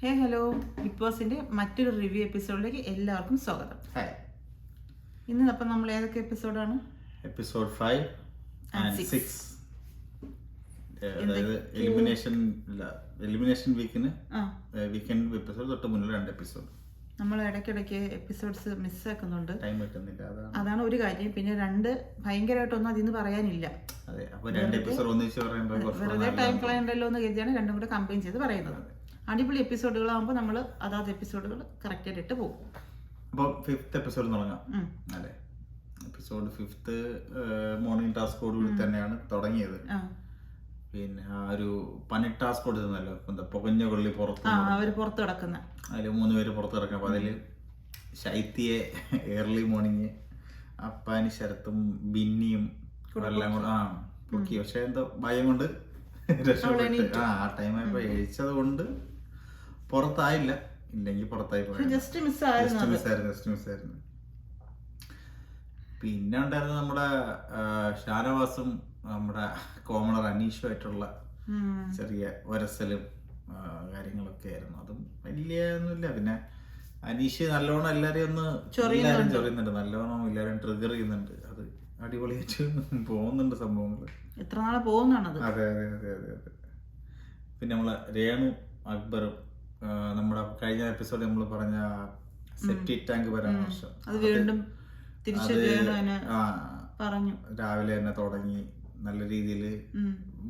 Hello big ബോസിന്റെ മറ്റൊരു review എപ്പിസോഡിലേക്ക് എല്ലാവർക്കും സ്വാഗതം. ഹായ്. ഇന്ന് അപ്പം നമ്മൾ ഏതൊക്കെ എപ്പിസോഡാണ്? Episode 5 and 6. അതായത് എലിമിനേഷൻ വീക്കെൻഡ് എപ്പിസോഡ് തൊട്ട് മുന്നിൽ 2 എപ്പിസോഡ്. നമ്മൾ ഇടയ്ക്കിടയ്ക്ക് എപ്പിസോഡ്സ് മിസ്സാക്കുന്നുണ്ട്, ടൈം കിട്ടുന്നില്ല. അതാണ് ഒരു കാര്യം. പിന്നെ 2 ഭയങ്കരമായിട്ടൊന്നും അതിൽ നിന്ന് പറയാനില്ല. അതെ, അപ്പോൾ 2 എപ്പിസോഡ് ഒന്നിച്ച് പറയുമ്പോൾ വെറുതെ ടൈം കളയണ്ടല്ലോ എന്ന് കരുതിയാണ് 2 കൂടെ കമ്പൈൻ ചെയ്ത് പറയുന്നത്. അടിപൊളി എപ്പിസോഡുകളാകുമ്പോൾ നമ്മൾ അതാത് എപ്പിസോഡുകൾ കറക്റ്റായിട്ട് ഇട്ട് പോകും. അപ്പോൾ 5th എപ്പിസോഡ് തുടങ്ങാം അല്ലേ? എപ്പിസോഡ് 5th മോർണിംഗ് ടാസ്കോട് കൂടി തന്നെയാണ് തുടങ്ങിയത്. പിന്നെ ആ ഒരു പനി ടാസ്ക് കൊടുത്തല്ലോ, എന്താ പുകഞ്ഞ കൊള്ളി പുറത്ത് കിടക്കുന്ന അതിൽ 3 പേര് പുറത്ത് കിടക്കണം. അപ്പോൾ അതിൽ ശൈത്യയെ ഏർലി മോർണിംഗ് അപ്പാനി ശരത്തും ബിന്നിയും എല്ലാം കൂടെ പൊക്കി. പക്ഷെ എന്തോ ഭയം കൊണ്ട് രക്ഷപ്പെട്ട് ആ ടൈമായപ്പോ എഴിച്ചത് കൊണ്ട് പുറത്തായില്ല. ഇല്ലെങ്കിൽ പുറത്തായി പോയി. ജസ്റ്റ് മിസ്സായിരുന്നു. പിന്നെ ഉണ്ടായിരുന്നത് നമ്മുടെ ഷാനവാസും നമ്മുടെ കോമണർ അനീഷുമായിട്ടുള്ള ചെറിയ ഒരസലും കാര്യങ്ങളൊക്കെ ആയിരുന്നു. അതും വലിയ ഒന്നുമില്ല. പിന്നെ അനീഷ് നല്ലോണം എല്ലാരെയും ചൊറിയുന്നുണ്ട്, നല്ലോണം എല്ലാരും ട്രിഗർ ചെയ്യുന്നുണ്ട്. അത് അടിപൊളിയായിട്ട് പോകുന്നുണ്ട് സംഭവങ്ങൾ. എത്ര നാളെ പോകുന്നതാണത്. അതെ. പിന്നെ നമ്മളെ രേണു അക്ബറും നമ്മുടെ കഴിഞ്ഞ എപ്പിസോഡ് നമ്മൾ പറഞ്ഞ സെപ്റ്റിക് ടാങ്ക് പരാമർശം അത് വീണ്ടും പറഞ്ഞു. രാവിലെ തന്നെ തുടങ്ങി നല്ല രീതിയിൽ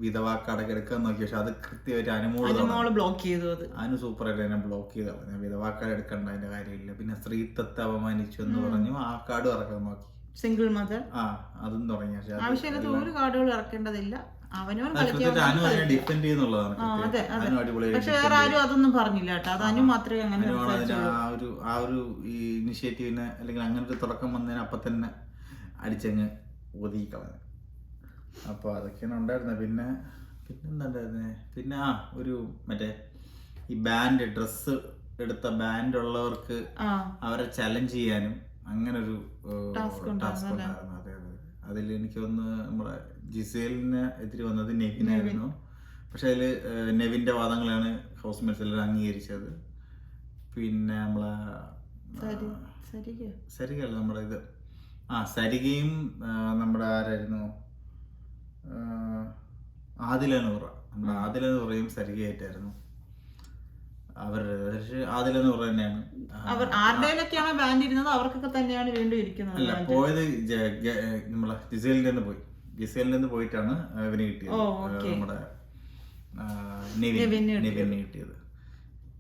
വിധവാ കടക്കെടുക്കാൻ നോക്കി. പക്ഷെ അത് കൃത്യമായിട്ട് അനുമോള് ബ്ലോക്ക് ചെയ്തു. അതിന് സൂപ്പറായിട്ട് തന്നെ ബ്ലോക്ക് ചെയ്ത് കളഞ്ഞു. വിധവാ കാർഡ് എടുക്കണ്ട, അതിന്റെ കാര്യമില്ല. പിന്നെ സ്ത്രീത്വത്തെ അപമാനിച്ചു എന്ന് പറഞ്ഞു ആ കാർഡ് ഇറക്കാൻ നോക്കി. സിംഗിൾ മദർ അതും തുടങ്ങി. ആവശ്യമില്ലാത്ത ഒരു കാർഡുകൾ ഇറക്കേണ്ടതില്ല. ഡിഫെൻഡ് ചെയ്യുന്നുള്ളതാണ്. പക്ഷെ വേറെ ആരും അതൊന്നും പറഞ്ഞില്ല കേട്ടോ. അത് അനു മാത്രമേ അങ്ങനെ ആ ഒരു ഇനിഷ്യേറ്റീവിന് അല്ലെങ്കിൽ അങ്ങനെ ഒരു തുടക്കം വന്നതിന് അപ്പം തന്നെ അടിച്ചങ്ങ് ഒതുക്കി കളഞ്ഞു. അപ്പോൾ അതൊക്കെയാണ് ഉണ്ടായിരുന്നത്. പിന്നെ എന്താണ്ടായിരുന്നേ? പിന്നെ ഒരു മറ്റേ ഈ ബാൻഡ് ഡ്രസ്സ് എടുത്ത ബാൻഡ് ഉള്ളവർക്ക് അവരെ ചലഞ്ച് ചെയ്യാനും അങ്ങനെ ഒരു ടാസ്ക് ഉണ്ടായിരുന്നു. അതെ. അതിൽ എനിക്ക് ഒന്ന് നമ്മുടെ ജിസേലിന് എതിരെ വന്നത് നെവിനായിരുന്നു. പക്ഷെ അതിൽ നെവിന്റെ വാദങ്ങളാണ് ഹൗസ് മേറ്റ്സ് എല്ലാവരും അംഗീകരിച്ചത്. പിന്നെ നമ്മളെ സരികല്ല നമ്മുടെ ഇത് സരികയും നമ്മുടെ ആരായിരുന്നു ആദിലനൂറ. നമ്മുടെ ആദിലനൂറയും സരികയായിട്ടായിരുന്നു അവരുടെ. ആദിലനൂറ തന്നെയാണ് ആരുടെയൊക്കെയാണ് ബാൻഡ് ഇരുന്നത്, അവർക്കൊക്കെ തന്നെയാണ് വീണ്ടും ഇരിക്കുന്നത്. അല്ല, പോയത് നമ്മളെ ജിസേലിന്റെ നിന്ന് പോയിട്ടാണ് ഇവന് കിട്ടിയത്, നമ്മുടെ നെവിന് കിട്ടിയത്.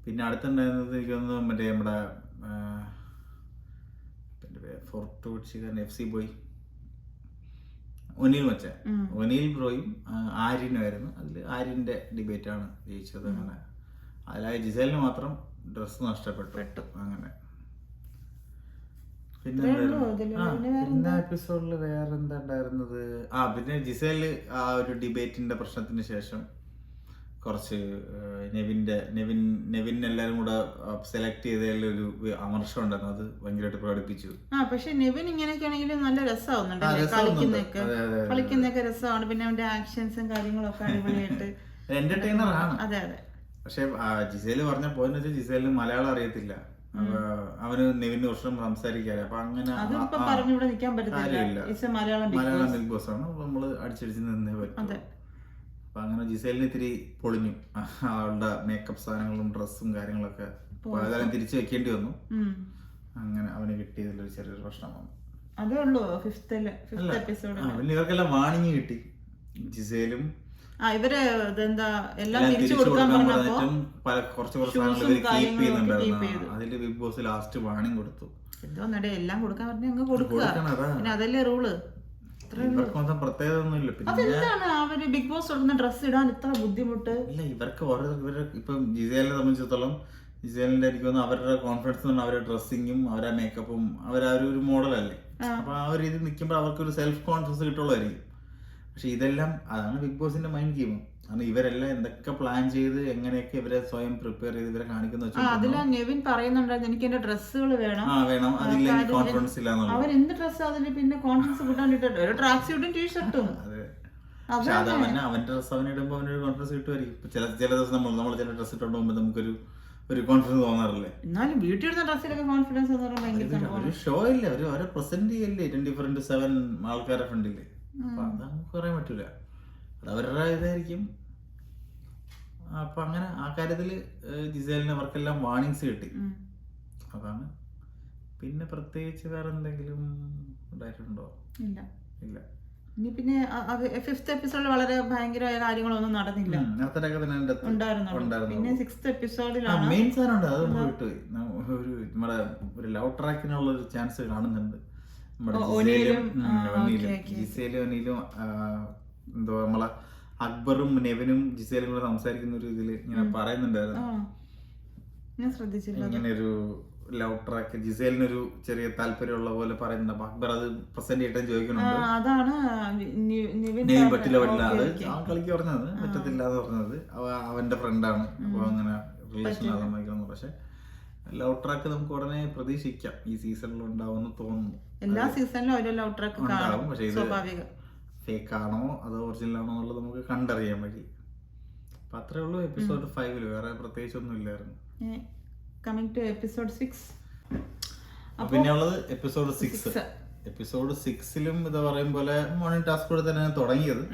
പിന്നെ അടുത്തുണ്ടായിരുന്നത് എനിക്കൊന്ന് മറ്റേ നമ്മുടെ ഫോർട്ട് കൊച്ചിക്കാരൻ FC ബോയ് ഒനീൽ ബ്രോയും ആര്യനുമായിരുന്നു. അതിൽ ആര്യന്റെ ഡിബേറ്റ് ആണ് ജയിച്ചത്. അങ്ങനെ അതിലായ ജിസേലിന് മാത്രം ഡ്രസ് നഷ്ടപ്പെട്ടു. അങ്ങനെ പിന്നെ എപ്പിസോഡിൽ വേറെ എന്താ ഉണ്ടായിരുന്നത്? പിന്നെ ജിസേല് ആ ഒരു ഡിബേറ്റിന്റെ പ്രശ്നത്തിന് ശേഷം കുറച്ച് നെവിൻ എല്ലാരും കൂടെ സെലക്ട് ചെയ്തതിൽ ഒരു അമർഷം ഉണ്ടായിരുന്നു. അത് ഭയങ്കരമായിട്ട് പ്രകടിപ്പിച്ചു. പക്ഷെ നെവിൻ ഇങ്ങനെയൊക്കെ ആണെങ്കിലും നല്ല രസമാവുന്നുണ്ട്. കളിക്കുന്നൊക്കെ രസമാണ്. പിന്നെ അവന്റെ ആക്ഷൻസും കാര്യങ്ങളൊക്കെ അടിപൊളിയായിട്ട് എന്റർടൈനർ ആണ്. അതെ. പക്ഷെ ജിസേല് പറഞ്ഞ പോയെന്ന് വെച്ചാൽ ജിസേലിന് മലയാളം അറിയത്തില്ല. അവന് നെവിന് വർഷം സംസാരിക്കാറ്. അപ്പൊ അങ്ങനെ മലയാളം ബിഗ് ബോസ് ആണ്. നമ്മള് അടിച്ചടിച്ച് നിന്നേ പറ്റും. അപ്പൊ അങ്ങനെ ജിസേലിന് ഇത്തിരി പൊളിഞ്ഞു. അവളുടെ മേക്കപ്പ് സാധനങ്ങളും ഡ്രസ്സും കാര്യങ്ങളൊക്കെ അതെല്ലാം തിരിച്ചു വെക്കേണ്ടി വന്നു. അങ്ങനെ അവന് കിട്ടിയതിലൊരു ചെറിയൊരു പ്രശ്നം വന്നു. പിന്നെ ഇവർക്കെല്ലാം വാണിങ് കിട്ടി. ജിസേലും ഇവര് എല്ലാം തിരിച്ചു കൊടുക്കാൻ കുറച്ച് സാധനങ്ങൾ കീപ്പ് ചെയ്യുന്നുണ്ടായിരുന്നു. അതില് ബിഗ് ബോസ് ലാസ്റ്റ് വാണിംഗ് കൊടുത്തു. എന്തോന്നടേ എല്ലാം കൊടുക്കാൻ പറഞ്ഞ അങ്ങ് കൊടുക്കുക. പിന്നെ അതല്ലേ റൂള്. ഇവർക്കൊന്നും പ്രത്യേകത ഒന്നുമില്ല. പിന്നെ അവര് ബിഗ് ബോസ് കൊടുക്കുന്ന ഡ്രസ് ഇടാൻ ഇത്ര ബുദ്ധിമുട്ട് ഇല്ല. ഇവർക്ക് ഇപ്പം ജിസേലിനെ സംബന്ധിച്ചിടത്തോളം ജിസേലിന്റെ എനിക്ക് തോന്നുന്നു അവരുടെ കോൺഫിഡൻസ് എന്ന് അവരുടെ ഡ്രസ്സിങ്ങും അവരുടെ മേക്കപ്പും അവരാ ഒരു മോഡലല്ലേ. അപ്പൊ ആ ഒരു ഇത് നിൽക്കുമ്പോൾ അവർക്കൊരു സെൽഫ് കോൺഫിഡൻസ് കിട്ടുള്ളതായിരിക്കും. പക്ഷെ ഇതെല്ലാം അതാണ് ബിഗ് ബോസിന്റെ മൈൻഡ് ഗെയിം. കാരണം ഇവരെല്ലാം എന്തൊക്കെ പ്ലാൻ ചെയ്ത് എങ്ങനെയൊക്കെ ഇവരെ സ്വയം പ്രിപ്പയർ ചെയ്ത് ഇവരെ കാണിക്കുന്ന നെവിൻ പറയുന്നുണ്ടായിരുന്നു എനിക്ക് എന്റെ ഡ്രസ്സുകൾ വേണം. അതില്ലെങ്കിൽ കോൺഫിഡൻസ് ഇല്ല. അവർ എന്ത് ഡ്രസ്സ് അതിൽ പിന്നെ കോൺഫിഡൻസ് കിട്ടാൻ ഒരു ട്രാക്ക് സ്യൂട്ടും ടീഷർട്ടും. പക്ഷെ അതവന്റെ ഡ്രസ്സ് അവനിടുമ്പോ അവനൊരു കോൺഫിഡൻസ് കിട്ടുമായിരിക്കും. ചില ദിവസം നമ്മൾ ചില ഡ്രസ്സ് ഇട്ടുകൊണ്ട് പോകുമ്പോൾ നമുക്കൊരു ഒരു കോൺഫിഡൻസ് തോന്നാറില്ലേ? എന്നാലും വീട്ടിൽ ഇരുന്ന ഡ്രസ്സിലൊക്കെ കോൺഫിഡൻസ് എന്ന് പറഞ്ഞാൽ ഭയങ്കര സംഭവമാണ്. ഒരു ഷോ ഇല്ല, അവരെ പ്രസന്റ് ചെയ്യല്ലേ 24/7 ആൾക്കാരെ ഫ്രണ്ടില്. അപ്പൊ അത് നമുക്ക് പറയാൻ പറ്റൂല, അത് അവരുടെ ഇതായിരിക്കും. അപ്പൊ അങ്ങനെ ആ കാര്യത്തില് ജിസേലിന് അവർക്കെല്ലാം വാർണിങ്സ് കിട്ടി. അതാണ്. പിന്നെ പ്രത്യേകിച്ച് വേറെ എന്തെങ്കിലും ഉണ്ടായിട്ടുണ്ടോ? ഇല്ല. ഇല്ല. ഇനി പിന്നെ 5th എപ്പിസോഡിൽ വളരെ ഭയങ്കരമായ കാര്യങ്ങളൊന്നും നടന്നില്ല. ഉണ്ടായിരുന്നു. പിന്നെ 6th എപ്പിസോഡിലാണ് മെയിൻ സാധനം ഉണ്ട്, അത് നമ്മൾ വിട്ടുപോയി. നമ്മുടെ ഒരു ലവ് ട്രാക്കിനുള്ള ഒരു ചാൻസ് കാണുന്നുണ്ട്. ജിസേലും ഒനിയിലും എന്തോ നമ്മളെ അക്ബറും നെവിനും ജിസേലും കൂടെ സംസാരിക്കുന്ന ഒരു ഇതില് ഇങ്ങനെ പറയുന്നുണ്ടായിരുന്നു. ഞാൻ ശ്രദ്ധിച്ചില്ല. ഇങ്ങനെ ഒരു ലവ് ട്രാക്ക് ജിസേലിനൊരു ചെറിയ താല്പര്യമുള്ള പോലെ പറയുന്നുണ്ട്. അപ്പൊ അക്ബർ അത് പ്രസന്റ് ചെയ്തിട്ട് ചോദിക്കുന്നുണ്ട്. അതാണ് പറ്റില്ല അത് ആ കളിക്ക് പറഞ്ഞത് പറ്റത്തില്ല എന്ന് പറഞ്ഞത്. അവന്റെ ഫ്രണ്ടാണ്, അപ്പൊ അങ്ങനെ റിലേഷൻ ആകുന്നു. പക്ഷെ ലവ് ട്രാക്ക് നമുക്ക് ഉടനെ പ്രതീക്ഷിക്കാം ഈ സീസണിൽ ഉണ്ടാവുമെന്ന് തോന്നുന്നു. എല്ലാ സീസണിലും ഒരു ലവ് ട്രാക്ക് ഉണ്ടാവും. പക്ഷെ ഇത് ഫേക്ക് ആണോ അതോ ഒറിജിനൽ ആണോ എന്നുള്ളത് നമുക്ക് കണ്ടറിയാൻ പറ്റി. അപ്പൊ അത്രേ ഉള്ളൂ എപ്പിസോഡ് 5. വേറെ പ്രത്യേകിച്ച് ഒന്നും ഇല്ലായിരുന്നു. Coming to episode 6. പിന്നെ ഉള്ളത് എപ്പിസോഡ് 6. എപ്പിസോഡ് 6ലും ഇത് പറയും പോലെ മോർണിംഗ് ടാസ്ക് കൂടെ തന്നെ തുടങ്ങിയത്.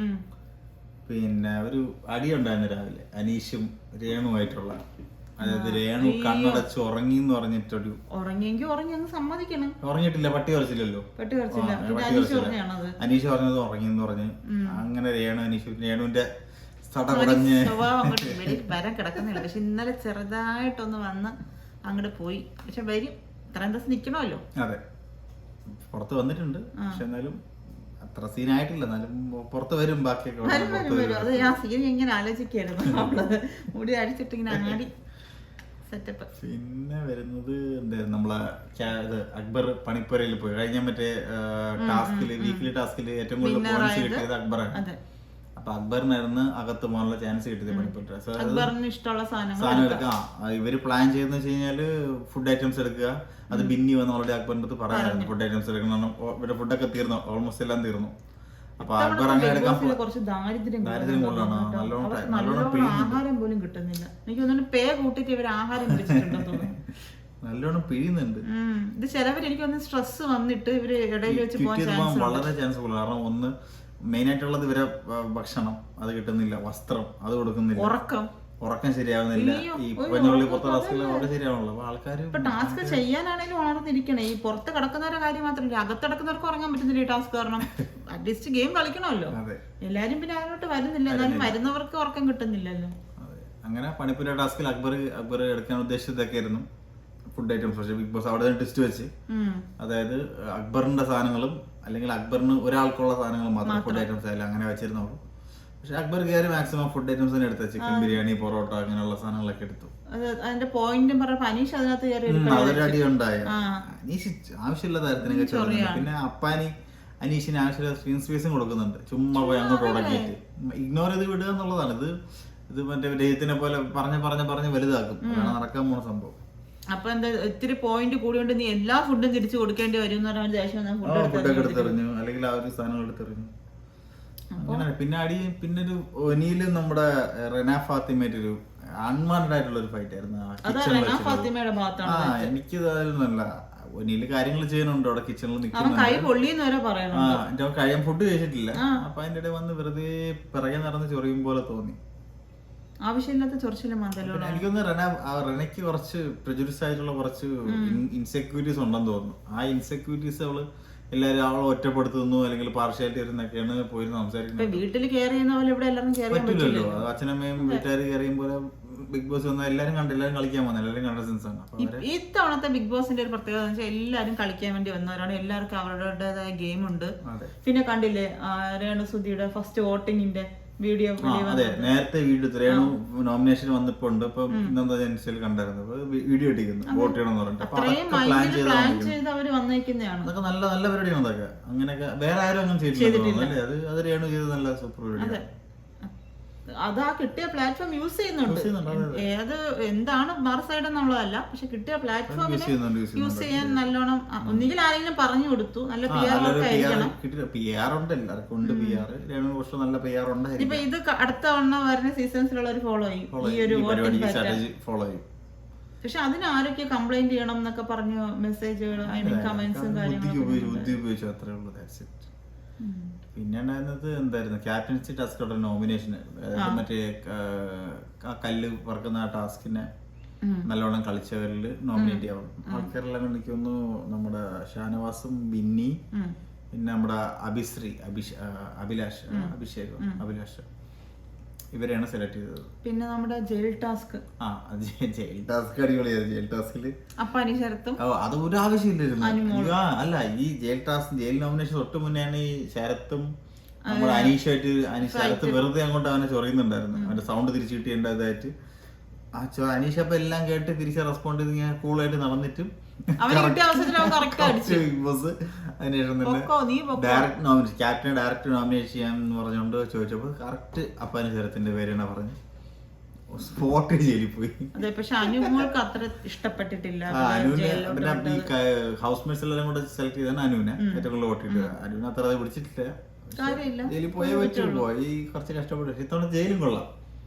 പിന്നെ ഒരു അടിയുണ്ടായിരുന്നു രാവിലെ അനീഷും രേണുമായിട്ടുള്ള. അതായത് രേണു കണ്ണടച്ച് ഉറങ്ങി എന്ന് പറഞ്ഞിട്ടൊരു ഉറങ്ങിയിട്ടില്ല, പട്ടി കുറച്ചില്ലല്ലോ. അനീഷ് പറഞ്ഞത് ഉറങ്ങി എന്ന് പറഞ്ഞ് അങ്ങനെ രേണുവിന്റെ വരാൻ കിടക്കുന്നില്ല. പക്ഷെ ഇന്നലെ ചെറുതായിട്ടൊന്ന് വന്ന് അങ്ങോട്ട് പോയി. പക്ഷെ വരും, ഇത്രയും ദിവസം നിക്കണമല്ലോ. അതെ, പുറത്ത് വന്നിട്ടുണ്ട്. പക്ഷെ എന്നാലും അത്ര സീനായിട്ടില്ല. എന്നാലും പുറത്ത് വരും. ബാക്കിയൊക്കെ അത് ആ സീൻ ഇങ്ങനെ ആലോചിക്കായിരുന്നു. മുടി അടിച്ചിട്ട് ഇങ്ങനെ ആടി സെറ്റപ്പ്. പിന്നെ വരുന്നത് എന്തായിരുന്നു, നമ്മളെ അക്ബർ പണിപ്പുരയിൽ പോയി കഴിഞ്ഞാൽ മറ്റേ ടാസ്കില് വീക്ക്ലി ടാസ്കില് ഏറ്റവും കൂടുതൽ പോയിന്റ്സ് കിട്ടിയത് അക്ബറാണ്. അപ്പൊ അക്ബറിനായിരുന്നു അകത്ത് പോകാനുള്ള ചാൻസ് കിട്ടിയത് പണിപ്പുര. സാധനം എടുക്കാം. ഇവര് പ്ലാൻ ചെയ്തെന്ന് വെച്ച് കഴിഞ്ഞാല് ഫുഡ് ഐറ്റംസ് എടുക്കുക. അത് ബിന്നി വന്ന് ഓൾറെഡി അക്ബറിന്റെ അടുത്ത് പറയാറുണ്ട് ഫുഡ് ഐറ്റംസ് എടുക്കണം. ഇവരുടെ ഫുഡൊക്കെ തീർന്നു, ഓൾമോസ്റ്റ് എല്ലാം തീർന്നു. അപ്പൊ അക്ബർ അങ്ങനെ എടുക്കാൻ ദാരിദ്ര്യം കൊണ്ടാണ് നല്ലോണം ആഹാരം പോലും കിട്ടുന്നില്ല. എനിക്ക് തോന്നുന്നു പേ കൂട്ടിട്ട് ഇവർ ആഹാരം നല്ലോണം പിഴിയുന്നുണ്ട്. ഇത് ചിലവർ എനിക്ക് തോന്നുന്നു സ്ട്രെസ് വന്നിട്ട് ഇവര് ഇടയിൽ വെച്ച് പോകാൻ വളരെ ചാൻസ് കൂടുതൽ. കാരണം ഒന്ന് മെയിൻ ആയിട്ടുള്ളത് ഇവരെ ഭക്ഷണം അത് കിട്ടുന്നില്ല, വസ്ത്രം അത് കൊടുക്കുന്നില്ല, ഉറക്കം ശരിയാവുന്നില്ല. ഈ പുറത്തെ ടാസ്കുകളൊക്കെ ശരിയാവുള്ളൂ. അപ്പൊ ആൾക്കാർ ടാസ്ക് ചെയ്യാനാണെങ്കിലും ഉണർന്നിരിക്കണേ. ഈ പുറത്ത് കിടക്കുന്നവരുടെ കാര്യം മാത്രമല്ല, അകത്തടക്കുന്നവർക്ക് ഉറങ്ങാൻ പറ്റുന്നില്ല ഈ ടാസ്ക് കാരണം. അറ്റ്ലീസ്റ്റ് ഗെയിം കളിക്കണമല്ലോ. എല്ലാരും പിന്നെ അതിലോട്ട് വരുന്നില്ല, എന്നാലും വരുന്നവർക്ക് ഉറക്കം കിട്ടുന്നില്ലല്ലോ. അങ്ങനെ പണിപ്പുര ടാസ്കിൽ അക്ബർ എടുക്കാൻ ഉദ്ദേശിച്ചതൊക്കെ ആയിരുന്നു ഫുഡ് ഐറ്റംസ്. പക്ഷേ ബിഗ് ബോസ് അവിടെ ടെസ്റ്റ് വെച്ച്, അതായത് അക്ബറിന്റെ സാധനങ്ങളും അല്ലെങ്കിൽ അക്ബറിന് ഒരാൾക്കുള്ള സാധനങ്ങൾ മാത്രം ഫുഡ് ഐറ്റംസ് ആയാലും അങ്ങനെ വെച്ചിരുന്നുള്ളൂ. പക്ഷെ അക്ബർ കയറി മാക്സിമം ഫുഡ് ഐറ്റംസ് തന്നെ എടുത്ത ചിക്കൻ ബിരിയാണി, പൊറോട്ട അങ്ങനെയുള്ള സാധനങ്ങളൊക്കെ എടുത്തു. അതിന്റെ പോയിന്റും പറഞ്ഞ അനീഷ് അതിനകത്ത് അതൊരു അടി ഉണ്ടായ. അനീഷ് ആവശ്യമില്ല തരത്തിനൊക്കെ ചോദിക്കുന്നു. പിന്നെ അനീഷിന് ആവശ്യമില്ല സ്ക്രീൻ സ്പേസും കൊടുക്കുന്നുണ്ട്. ചുമ്മാ പോയി അങ്ങോട്ട് ഉടക്കിയിട്ട് ഇഗ്നോർ ചെയ്ത് വിടുക എന്നുള്ളതാണ്. ഇത് മറ്റേ ദൈവത്തിനെ പോലെ പറഞ്ഞ് വലുതാക്കും. അതാണ് നടക്കാൻ പോണ സംഭവം. അപ്പൊ എന്താ ഇത്തിരി പോയിന്റ് കൂടിയോണ്ട് നീ എല്ലാ ഫുഡും തിരിച്ചു കൊടുക്കേണ്ടി വരും എന്ന് പറഞ്ഞ ദേഷ്യം ഫുഡൊക്കെ എടുത്തെറിഞ്ഞു, അല്ലെങ്കിൽ ആ ഒരു സാധനങ്ങൾ എടുത്തെറിഞ്ഞു. അങ്ങനെ പിന്നെ ഒരു ഒനിയില് നമ്മുടെ റെന ഫാത്തിമയായിട്ടൊരു അൺമാൻഡ് ആയിട്ടുള്ള ഒരു ഫൈറ്റ് ആയിരുന്നു. എനിക്ക് നല്ല ഒനിയില് കാര്യങ്ങൾ ചെയ്യുന്നുണ്ട് അവിടെ കിച്ചണിൽ നിൽക്കുന്നുണ്ട്. കഴിയാൻ ഫുഡ് കഴിച്ചിട്ടില്ല. അപ്പൊ അതിന്റെ ഇടയിൽ വന്ന് വെറുതെ പിറകെ നടന്ന് ചൊറിയും പോലെ തോന്നി. ആവശ്യമില്ലാത്ത ചൊറിച്ചിലും എനിക്കൊന്ന് റെനയ്ക്ക് കുറച്ച് പ്രെജുഡിസ് ആയിട്ടുള്ള കുറച്ച് ഇൻസെക്യൂരിറ്റീസ് ഉണ്ടെന്ന് തോന്നുന്നു. ആ ഇൻസെക്യൂരിറ്റീസ് എല്ലാവരും അവളെ ഒറ്റപ്പെടുത്തുന്നു അല്ലെങ്കിൽ പാർഷ്യാലിറ്റി വരുന്നൊക്കെയാണ് പോയിരുന്ന് സംസാരിക്കുന്നത്. വീട്ടിൽ കെയർ ചെയ്യുന്ന പോലെ ഇവിടെ എല്ലാവരും പറ്റില്ലല്ലോ. അത് അച്ഛനമ്മയും വീട്ടുകാർ കെയർ ചെയ്യും പോലെ ബിഗ് ബോസ് വന്നാൽ എല്ലാവരും എല്ലാവരും കളിക്കാൻ വന്നു, എല്ലാവരും കണ്ടസ്റ്റൻസ് ആണ്. ഇത്തവണത്തെ ബിഗ് ബോസിന്റെ ഒരു പ്രത്യേകത എന്ന് വെച്ചാൽ എല്ലാവരും കളിക്കാൻ വേണ്ടി വന്നവരാണ്. എല്ലാവർക്കും അവരുടേതായ ഗെയിം ഉണ്ട്. പിന്നെ കണ്ടില്ലേ രേണുസുധിയുടെ ഫസ്റ്റ് വോട്ടിങ്ങിന്റെ വീഡിയോ. അതെ, നേരത്തെ വീഡിയോ രേണു നോമിനേഷൻ വന്നപ്പോ ഉണ്ട്. അപ്പൊ ഇന്നെന്താ ജനസിൽ കണ്ടായിരുന്നു വീഡിയോ ഇട്ടിരിക്കുന്നു വോട്ട് ചെയ്യണം എന്ന് പറഞ്ഞിട്ട്. അതൊക്കെ നല്ല നല്ല പരിപാടിയാണ്. അതൊക്കെ അങ്ങനെയൊക്കെ വേറെ ആരും അങ്ങനെ ചെയ്തിട്ടില്ല. അത് രേണു ചെയ്ത് നല്ല സൂപ്പർ പരിപാടിയാണ്. അതാ കിട്ടിയ പ്ലാറ്റ്ഫോം യൂസ് ചെയ്യുന്നുണ്ട്. ഏത് എന്താണ് മറു സൈഡ് എന്നുള്ളതല്ല, പക്ഷെ കിട്ടിയ പ്ലാറ്റ്ഫോം യൂസ് ചെയ്യാൻ നല്ലോണം. ഒന്നുകിൽ ആരെങ്കിലും പറഞ്ഞു കൊടുത്തു, നല്ല PR വർക്ക് ആയിരിക്കണം. ഇപ്പൊ ഇത് അടുത്ത വരുന്ന സീസൺസിലുള്ള ഒരു ഫോളോ ചെയ്യും, ഈ ഒരു ഫോളോ ചെയ്യും. പക്ഷെ അതിന് ആരൊക്കെ കംപ്ലൈന്റ് ചെയ്യണം എന്നൊക്കെ പറഞ്ഞു മെസ്സേജുകൾ കമന്റ്സും കാര്യങ്ങളും. പിന്നെ ഉണ്ടായിരുന്നത് എന്തായിരുന്നു ക്യാപ്റ്റൻസി ടാസ്ക് നോമിനേഷൻ ആയിരുന്നു. മറ്റേ കല്ല് പറക്കുന്ന ആ ടാസ്കിനെ നല്ലോണം കളിച്ചവരിൽ നോമിനേറ്റ് ചെയ്യാവും. ആൾക്കാരെല്ലാം എനിക്ക് തോന്നുന്നു നമ്മുടെ ഷാനവാസും ബിന്നി പിന്നെ നമ്മുടെ അഭിലാഷ് ഇവരെയാണ് സെലക്ട് ചെയ്തത്. പിന്നെ നമ്മുടെ ജയിൽ ടാസ്ക് അടിപൊളിയായിരുന്നു. ജയിൽ ടാസ്കില് അപ്പാനി ശരത്തും അത് ഒരു ആവശ്യമില്ലായിരുന്നു. അല്ല ഈ ജയിൽ നോമിനേഷൻ തൊട്ട് മുന്നെയാണ് ഈ ശരത്തും നമ്മുടെ അനീഷായിട്ട് ശരത്ത് വെറുതെ അങ്ങോട്ട് അവനെ ചൊറിയുന്നുണ്ടായിരുന്നു. അവന്റെ സൗണ്ട് തിരിച്ചു കിട്ടിയേണ്ടതായിട്ട് അനീഷ അപ്പൊ എല്ലാം കേട്ട് തിരിച്ച് റെസ്പോണ്ട് ചെയ്ത് ഇങ്ങനെ കൂളായിട്ട് നടന്നിട്ടും ക്യാപ്റ്റനെ ഡയറക്റ്റ് നോമിനേറ്റ് ചെയ്യാന്ന് പറഞ്ഞുകൊണ്ട് ചോദിച്ചപ്പോ കറക്റ്റ് അപ്പാനി ശരത്തിന്റെ പേരാണ് പറഞ്ഞു. സ്പോട്ട് ജയിലിൽ പോയി. പക്ഷെ അനുമോൾക്ക് അത്ര ഇഷ്ടപ്പെട്ടിട്ടില്ല. പിന്നെ ഈ ഹൗസ് മേറ്റ്സ് എല്ലാം കൂടെ സെലക്ട് ചെയ്താണ് അനുവിനെ ഏറ്റവും കൂടുതൽ വോട്ട് ചെയ്തത്. അനുവിനെ അത്ര അത് പിടിച്ചിട്ടില്ല. ജയിലിൽ പോയേ പറ്റുള്ളൂ. ഈ കുറച്ച് കഷ്ടപ്പെട്ടു. ഇത്തവണ ജയിലും കൊള്ളാം.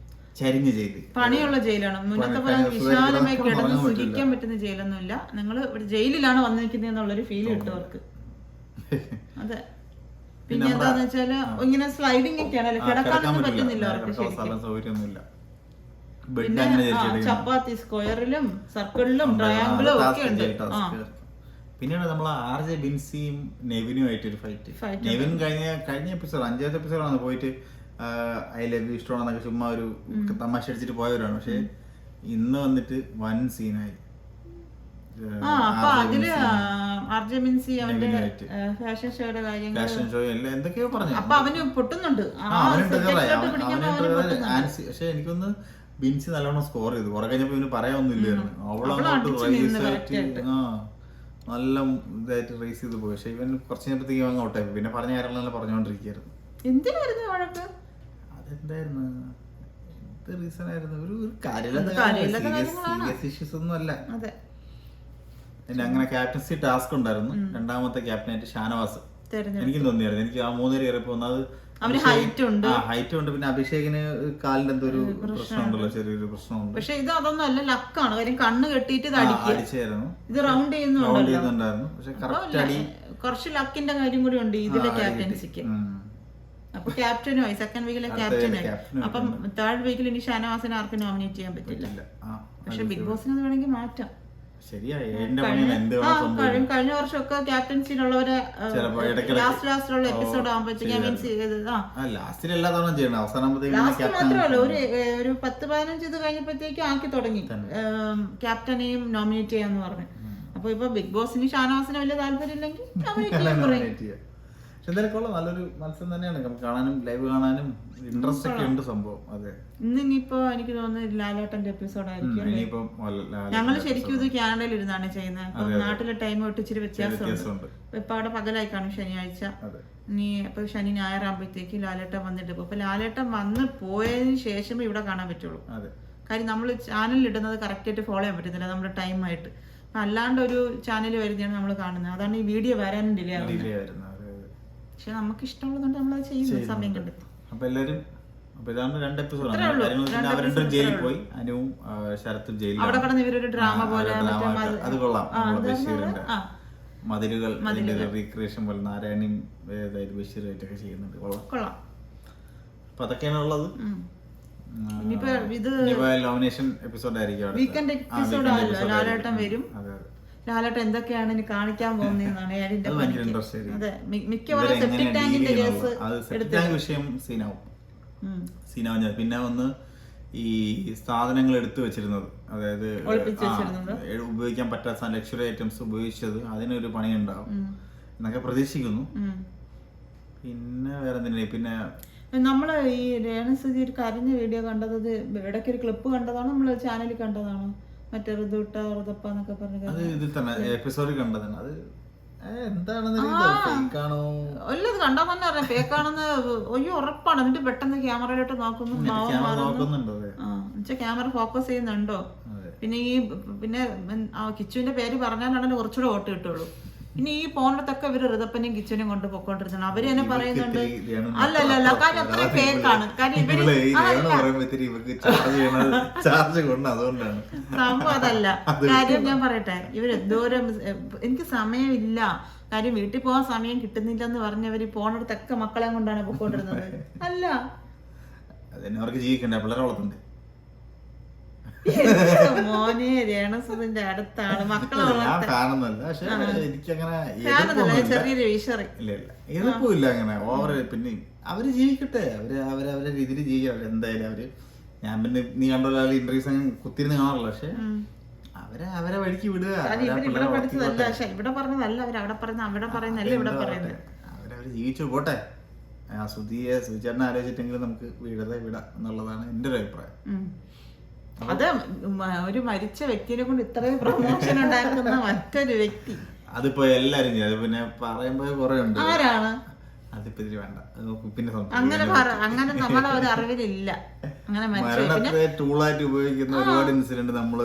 ചരിഞ്ഞ ജയില്, പണിയുള്ള ജയിലാണ്. മുന്നത്തെ പോലെ വിശാലമായി കിടന്ന് സുഖിക്കാൻ പറ്റുന്ന ജയിലൊന്നുമില്ല. നിങ്ങൾ ഇവിടെ ജയിലിലാണ് വന്നിരിക്കുന്നത് എന്നുള്ളൊരു ഫീൽ കിട്ടും. അതെ. പിന്നെ എന്താന്ന് വെച്ചാല് ഇങ്ങനെ സ്ലൈഡിംഗ് ഒക്കെയാണല്ലോ, കിടക്കാനൊന്നും പറ്റുന്നില്ല അവർക്ക്. പിന്നെ ചപ്പാത്തി സ്ക്വയറിലും സർക്കിളിലും ട്രയാങ്കിളും ഒക്കെ ഉണ്ട്. പിന്നീട് നമ്മൾ ആർജെ ബിൻസിയും നെവിനും ആയിട്ടൊരു ഫൈറ്റ്. നെവിൻ കഴിഞ്ഞ എപ്പിസോഡ് 5ാമത്തെ എപ്പിസോഡാണ് പോയിട്ട് ഐ ലവ് യു ഇഷ്ടമാണെന്നൊക്കെ ചുമ്മാ ഒരു തമാശ അടിച്ചിട്ട് പോയവരാണ്. പക്ഷെ ഇന്ന് വന്നിട്ട് വൻ സീനായി. ഫാഷൻ ഷോ എന്തൊക്കെയോ പറഞ്ഞു. അപ്പൊ അവന് പൊട്ടുന്നുണ്ട്. പക്ഷെ എനിക്കൊന്ന് ബിൻസി നല്ലോണം സ്കോർ ചെയ്തു. കുറെ കഴിഞ്ഞപ്പോ ഇവന് പറയാനൊന്നുമില്ലായിരുന്നു. അവളങ്ങോട്ട് നല്ല ഇതായിട്ട് റേസ് ചെയ്ത് പോയി. പക്ഷെ ഇവൻ കുറച്ച് നേരത്തേക്ക് അങ്ങ് ഔട്ടായി. പിന്നെ പറഞ്ഞ കാര്യങ്ങളെല്ലാം പറഞ്ഞുകൊണ്ടിരിക്കുകയായിരുന്നു. എന്തിനായിരുന്നു വഴക്ക്? അതെന്തായിരുന്നു, എന്ത് റീസൺ ആയിരുന്നു? ഒരു സീരിയസ് ഇഷ്യൂസ് ഒന്നും അല്ല. പിന്നെ അങ്ങനെ ക്യാപ്റ്റൻസി ടാസ്ക് ഉണ്ടായിരുന്നു. 2ാമത്തെ ക്യാപ്റ്റനായിട്ട് ഷാനവാസ് എനിക്കും തോന്നിയായിരുന്നു. എനിക്ക് ആ 3 പേര് കയറിയപ്പോ ഒന്നത് ഹൈറ്റ് ഉണ്ട്. പിന്നെ അഭിഷേകിന് കാലിന്റെ എന്തോ ഒരു പ്രശ്നമുണ്ടല്ലോ, ചെറിയൊരു പ്രശ്നമുണ്ട്. പക്ഷെ ഇത് അതൊന്നും അല്ല, ലക്കാണ്. കാര്യം കണ്ണ് കെട്ടിയിട്ട് അടിച്ചായിരുന്നു. ഇത് റൗണ്ട് ചെയ്യുന്നുണ്ടായിരുന്നു. പക്ഷെ കറക്റ്റ് അടി. കുറച്ച് ലക്കിന്റെ കാര്യം കൂടി ഉണ്ട് ഇതിലെ ക്യാപ്റ്റൻസിക്ക്. അപ്പൊ ക്യാപ്റ്റനുമായി സെക്കൻഡ് വീക്കിലെ ക്യാപ്റ്റനായി. അപ്പം തേർഡ് വീക്കിൽ ഇനി ഷാനവാസിനെ ആർക്കും നോമിനേറ്റ് ചെയ്യാൻ പറ്റില്ല. പക്ഷെ ബിഗ് ബോസിന് അത് വേണമെങ്കിൽ മാറ്റാം. കഴിഞ്ഞ വർഷമൊക്കെ ക്യാപ്റ്റൻസിയിലുള്ളവരെ ലാസ്റ്റിലുള്ള എപ്പിസോഡ് ആകുമ്പോഴത്തേക്ക് മാത്രമല്ല ഒരു 10-15 ഇത് കഴിഞ്ഞപ്പോഴത്തേക്ക് ആക്കി തുടങ്ങി ക്യാപ്റ്റനെയും നോമിനേറ്റ് ചെയ്യാന്ന് പറഞ്ഞു. അപ്പൊ ഇപ്പൊ ബിഗ് ബോസിന് ഷാനവാസിന് വലിയ താല്പര്യം ഇല്ലെങ്കിൽ നോമിനേറ്റ് ചെയ്യാം. എന്തായാലും നല്ലൊരു മത്സരം തന്നെയാണ്. നമുക്ക് കാണാനും ലൈവ് കാണാനും ഇൻട്രസ്റ്റ് ഒക്കെ ഉണ്ട് സംഭവം. അതെ, ഇന്നിപ്പോ എനിക്ക് തോന്നുന്നു ലാലേട്ടന്റെ എപ്പിസോഡ് ആയിരിക്കും. ഞങ്ങൾ ശരിക്കും ഇത് കാനഡയിൽ ഇരുന്നാണ് ചെയ്യുന്നത്. അപ്പൊ നാട്ടിലെ ടൈം തൊട്ട് ഇച്ചിരി വ്യത്യാസമുണ്ട്. ഇപ്പൊ അവിടെ പകലായി കാണും ശനിയാഴ്ച. ഇനി ഇപ്പൊ ശനി ഞായറാകുമ്പോഴത്തേക്ക് ലാലേട്ടൻ വന്നിട്ട് പോകും. അപ്പൊ ലാലേട്ടൻ വന്ന് പോയതിന് ശേഷമേ ഇവിടെ കാണാൻ പറ്റുള്ളൂ. കാര്യം നമ്മൾ ചാനലിൽ ഇടുന്നത് കറക്റ്റ് ആയിട്ട് ഫോളോ ചെയ്യാൻ പറ്റുന്നില്ല നമ്മുടെ ടൈമായിട്ട്. അല്ലാണ്ട് ഒരു ചാനൽ വരുന്നതാണ് നമ്മൾ കാണുന്നത്. അതാണ് ഈ വീഡിയോ വരാനും ഡിലേ ആവുന്നത്. പക്ഷെ നമുക്ക് ഇഷ്ടമുള്ളതുകൊണ്ട് നമ്മളത് ചെയ്യുന്നു സമയം കണ്ടെത്തി. അപ്പൊ എല്ലാരും ഇതാണ് 2 എപ്പിസോഡ് ജയിലിൽ പോയി. അനുവും ശരത്തും ജയിലിൽ. അവിടെ കിടന്ന് ഇവരൊരു ഡ്രാമ പോലെ അത് കൊള്ളാം. ബഷീറിന്റെ മതിലുകൾ റീക്രിയേഷൻ പോലെ നാരായണിയും ബഷീറായിട്ടൊക്കെ ചെയ്യുന്നുണ്ട്. കൊള്ളാം. അപ്പൊ അതൊക്കെയാണ് ഉള്ളത്. നോമിനേഷൻ എപ്പിസോഡ് ആയിരിക്കും. വീക്കെൻഡ് എപ്പിസോഡ് ആണല്ലോ. ലാലേട്ടൻ വരും. ലാലേട്ടൻ എന്തൊക്കെയാണ് ഇനി കാണിക്കാൻ പോകുന്നതെന്നാണ് അതെ. മിക്കവാറും സെപ്റ്റിക് ടാങ്കിന്റെ കേസ് വിഷയം സീനാവും. പിന്നെ ഒന്ന് ഈ സാധനങ്ങൾ എടുത്തു വെച്ചിരുന്നത്, അതായത് ഉപയോഗിക്കാൻ പറ്റാത്ത ലക്ഷറി ഐറ്റംസ് ഉപയോഗിച്ചത്, അതിനൊരു പണി ഉണ്ടാവും എന്നൊക്കെ പ്രതീക്ഷിക്കുന്നു. പിന്നെ വേറെ എന്തിനാ, പിന്നെ നമ്മള് ഈ രേണുസുതി ഒരു കരഞ്ഞ വീഡിയോ കണ്ടത് ഇടയ്ക്കൊരു ക്ലിപ്പ് കണ്ടതാണോ നമ്മള് ചാനലിൽ കണ്ടതാണോ? മറ്റേ ഋതുട്ട ഋതപ്പന്നൊക്കെ പറഞ്ഞു കണ്ടതാണ്. അല്ലത് കണ്ടാ തന്നെ അറിയാം ഫേക്കാണെന്ന്. ഒയ്യോ ഉറപ്പാണ്. എന്നിട്ട് പെട്ടെന്ന് ക്യാമറയിലോട്ട് നോക്കുന്നു, ക്യാമറ ഫോക്കസ് ചെയ്യുന്നുണ്ടോ. പിന്നെ കിച്ചുവിന്റെ പേര് പറഞ്ഞാലാണല്ലോ കുറച്ചുകൂടെ വോട്ട് കിട്ടുള്ളൂ. ഇനി ഈ പോണത്തൊക്കെ ഇവര് ഋതപ്പനെയും കിച്ചനും കൊണ്ട് പൊക്കോണ്ടിരുന്നു. അവര് തന്നെ പറയുന്നുണ്ട് അല്ലല്ല കാര്യം അത്രയും ഫേക്കാണ്. കാര്യം ഇവര് സംഭവം അതല്ല. കാര്യം ഞാൻ പറയട്ടെ, ഇവരെന്തോരം എനിക്ക് സമയമില്ല, കാര്യം വീട്ടിൽ പോകാൻ സമയം കിട്ടുന്നില്ലെന്ന് പറഞ്ഞവര് പോണടത്തൊക്കെ മക്കളെ കൊണ്ടാണ് പൊക്കോണ്ടിരുന്നത്. അല്ല അവർക്ക് ജീവിക്കണ്ടേ, പിള്ളേരെ വളർത്തണ്ടേ. മോനെ രേണസുതിന്റെ അടുത്താണ് മക്കളെ ചെറിയൊരു വിഷറി എതിർപ്പില്ല അങ്ങനെ ഓവർ. പിന്നെ അവര് ജീവിക്കട്ടെ, അവരെ രീതിയിൽ ജീവിക്കാം എന്തായാലും. അവര് ഞാൻ പിന്നെ നീ കണ്ടോ ഇന്റർവ്യൂസ് അങ്ങനെ കുത്തിരുന്ന് കാണാറില്ല, പക്ഷെ അവരെ വഴിക്ക് വിടുക. ഇവിടെ പഠിച്ചതല്ല, പക്ഷെ ഇവിടെ പറഞ്ഞതല്ല അവര് അവിടെ പറയുന്ന അവിടെ പറയുന്നല്ല ഇവിടെ പറയുന്നത്. അവരവര് ജീവിച്ചു പോട്ടെ. സുചേട്ടനെ ആലോചിച്ചിട്ടെങ്കിലും നമുക്ക് വിടാം എന്നുള്ളതാണ് എന്റെ ഒരു അഭിപ്രായം. അത് ഒരു മരിച്ച വ്യക്തിനെ കൊണ്ട് ഇത്രയും പ്രൊമോഷൻ ഉണ്ടാക്കുന്ന മറ്റൊരു വ്യക്തി അതിപ്പോ എല്ലാരും ചെയ്യും. അത് പിന്നെ പറയുമ്പോ കുറെ ഉണ്ട്. ആരാണ്? അതിപ്പോ ഇതിന് വേണ്ട, പിന്നെ അങ്ങനെ നമ്മുടെ ഒരു അറിവിലില്ല. അങ്ങനെ മരണത്തെ ടൂളായിട്ട് ഉപയോഗിക്കുന്ന ഒരുപാട് ഇൻസിഡന്റ് നമ്മളെ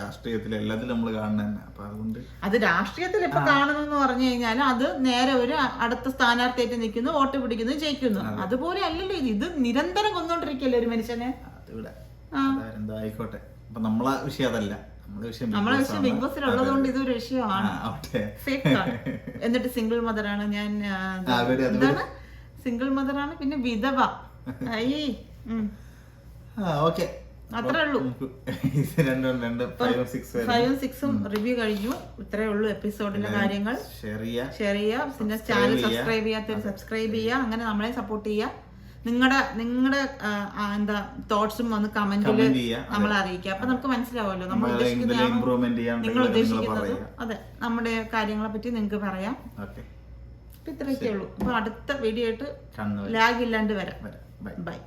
രാഷ്ട്രീയത്തിൽ എല്ലാത്തിലും നമ്മൾ കാണുന്ന തന്നെ. അപ്പൊ അതുകൊണ്ട് അത് രാഷ്ട്രീയത്തിൽ ഇപ്പൊ കാണുന്നു പറഞ്ഞു കഴിഞ്ഞാൽ അത് നേരെ ഒരു അടുത്ത സ്ഥാനാർത്ഥിയായിട്ട് നിൽക്കുന്നു, വോട്ട് പിടിക്കുന്നു, ജയിക്കുന്നു. അതുപോലെ അല്ലല്ലോ ഇത് നിരന്തരം കൊന്നോണ്ടിരിക്കല്ലേ ഒരു മനുഷ്യനെ. അതിവിടെ എന്താ ആയിക്കോട്ടെ. അപ്പൊ നമ്മളെ വിഷയം അതല്ല, നമ്മളെ വിഷയം ബിഗ് ബോസിൽ ഉള്ളതുകൊണ്ട് ഇതൊരു വിഷയമാണ്. എന്നിട്ട് സിംഗിൾ മദറാണ് ഞാൻ, എന്താണ് സിംഗിൾ മദറാണ്, പിന്നെ വിധവ. അത്രേ ഉള്ളൂ. 5ഉം 6ഉം റിവ്യൂ കഴിഞ്ഞു. ഇത്രേ ഉള്ളൂ എപ്പിസോഡിലെ കാര്യങ്ങൾ. ഷെയർ ചെയ്യുക, പിന്നെ ചാനൽ സബ്സ്ക്രൈബ് ചെയ്യാത്തവർ സബ്സ്ക്രൈബ് ചെയ്യുക, അങ്ങനെ നമ്മളെ സപ്പോർട്ട് ചെയ്യുക. നിങ്ങളുടെ എന്താ തോട്ട്സും വന്ന് കമന്റില് നമ്മളെ അറിയിക്കുക. അപ്പൊ നമുക്ക് മനസ്സിലാവുമല്ലോ നമ്മൾ നിങ്ങൾ ഉദ്ദേശിക്കുന്നത്. അതെ, നമ്മുടെ കാര്യങ്ങളെ പറ്റി നിങ്ങൾക്ക് പറയാം. ഇത്രയൊക്കെ ഉള്ളൂ. അപ്പൊ അടുത്ത വീഡിയോ ആയിട്ട് ലാഗ് ഇല്ലാണ്ട് വരാം. ബൈ.